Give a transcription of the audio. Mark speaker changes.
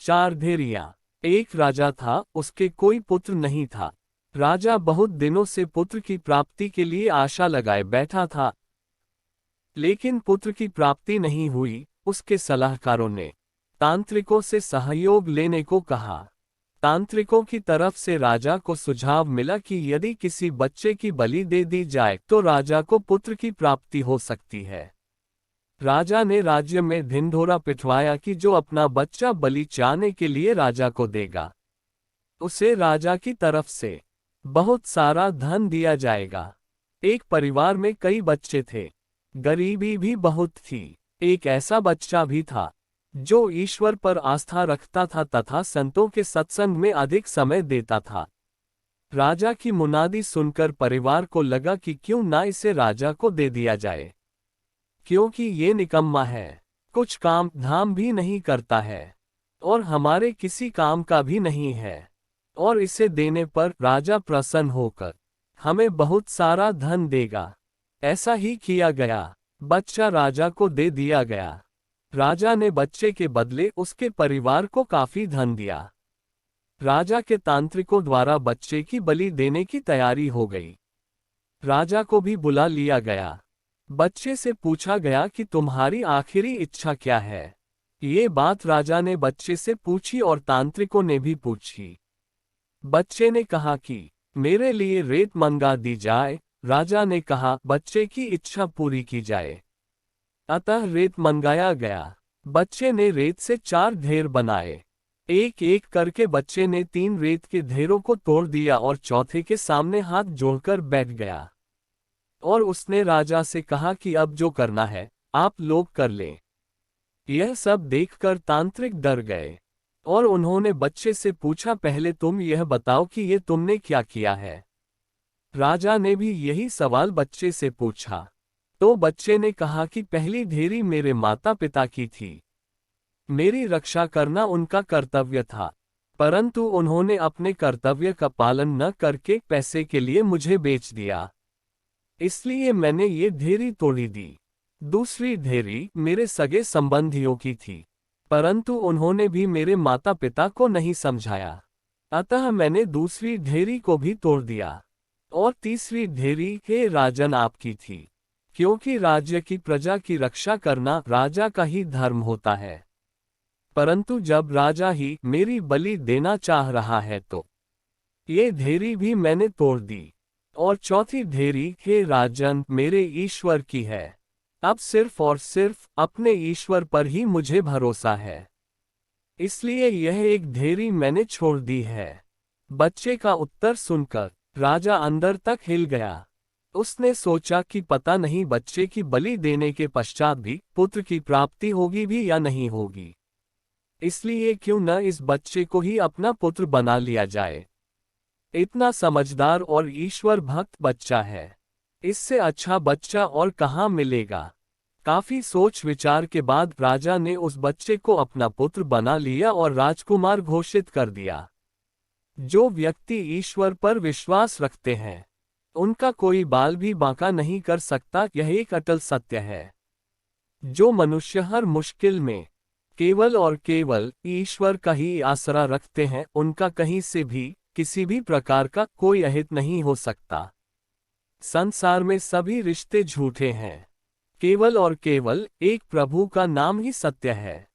Speaker 1: 4 भेड़िया। एक राजा था, उसके कोई पुत्र नहीं था। राजा बहुत दिनों से पुत्र की प्राप्ति के लिए आशा लगाए बैठा था, लेकिन पुत्र की प्राप्ति नहीं हुई। उसके सलाहकारों ने तांत्रिकों से सहयोग लेने को कहा। तांत्रिकों की तरफ से राजा को सुझाव मिला कि यदि किसी बच्चे की बलि दे दी जाए तो राजा को पुत्र की प्राप्ति हो सकती है। राजा ने राज्य में ढिंढोरा पिटवाया कि जो अपना बच्चा बलि चाहने के लिए राजा को देगा, उसे राजा की तरफ से बहुत सारा धन दिया जाएगा। एक परिवार में कई बच्चे थे, गरीबी भी बहुत थी। एक ऐसा बच्चा भी था जो ईश्वर पर आस्था रखता था तथा संतों के सत्संग में अधिक समय देता था। राजा की मुनादी सुनकर परिवार को लगा कि क्यों ना इसे राजा को दे दिया जाए, क्योंकि ये निकम्मा है, कुछ काम धाम भी नहीं करता है और हमारे किसी काम का भी नहीं है, और इसे देने पर राजा प्रसन्न होकर हमें बहुत सारा धन देगा। ऐसा ही किया गया। बच्चा राजा को दे दिया गया। राजा ने बच्चे के बदले उसके परिवार को काफी धन दिया। राजा के तांत्रिकों द्वारा बच्चे की बलि देने की तैयारी हो गई। राजा को भी बुला लिया गया। बच्चे से पूछा गया कि तुम्हारी आखिरी इच्छा क्या है। ये बात राजा ने बच्चे से पूछी और तांत्रिकों ने भी पूछी। बच्चे ने कहा कि मेरे लिए रेत मंगा दी जाए। राजा ने कहा बच्चे की इच्छा पूरी की जाए। अतः रेत मंगाया गया। बच्चे ने रेत से 4 ढेर बनाए। एक एक करके बच्चे ने 3 रेत के ढेरों को तोड़ दिया और चौथे के सामने हाथ जोड़कर बैठ गया और उसने राजा से कहा कि अब जो करना है आप लोग कर लें। यह सब देखकर तांत्रिक डर गए और उन्होंने बच्चे से पूछा, पहले तुम यह बताओ कि ये तुमने क्या किया है। राजा ने भी यही सवाल बच्चे से पूछा। तो बच्चे ने कहा कि पहली ढेरी मेरे माता पिता की थी, मेरी रक्षा करना उनका कर्तव्य था, परंतु उन्होंने अपने कर्तव्य का पालन न करके पैसे के लिए मुझे बेच दिया, इसलिए मैंने ये ढेरी तोड़ी दी। दूसरी ढेरी मेरे सगे संबंधियों की थी, परंतु उन्होंने भी मेरे माता पिता को नहीं समझाया, अतः मैंने दूसरी ढेरी को भी तोड़ दिया। और तीसरी ढेरी हे राजन आपकी थी, क्योंकि राज्य की प्रजा की रक्षा करना राजा का ही धर्म होता है। परंतु जब राजा ही मेरी बलि देना चाह रहा है तो ये ढेरी भी मैंने तोड़ दी। और चौथी ढेरी हे राजन मेरे ईश्वर की है। अब सिर्फ और सिर्फ अपने ईश्वर पर ही मुझे भरोसा है, इसलिए यह एक ढेरी मैंने छोड़ दी है। बच्चे का उत्तर सुनकर राजा अंदर तक हिल गया। उसने सोचा कि पता नहीं बच्चे की बलि देने के पश्चात भी पुत्र की प्राप्ति होगी भी या नहीं होगी, इसलिए क्यों न इस बच्चे को ही अपना पुत्र बना लिया जाए। इतना समझदार और ईश्वर भक्त बच्चा है, इससे अच्छा बच्चा और कहाँ मिलेगा। काफी सोच विचार के बाद राजा ने उस बच्चे को अपना पुत्र बना लिया और राजकुमार घोषित कर दिया। जो व्यक्ति ईश्वर पर विश्वास रखते हैं उनका कोई बाल भी बांका नहीं कर सकता, यह एक अटल सत्य है। जो मनुष्य हर मुश्किल में केवल और केवल ईश्वर का ही आसरा रखते हैं उनका कहीं से भी किसी भी प्रकार का कोई अहित नहीं हो सकता। संसार में सभी रिश्ते झूठे हैं, केवल और केवल एक प्रभु का नाम ही सत्य है।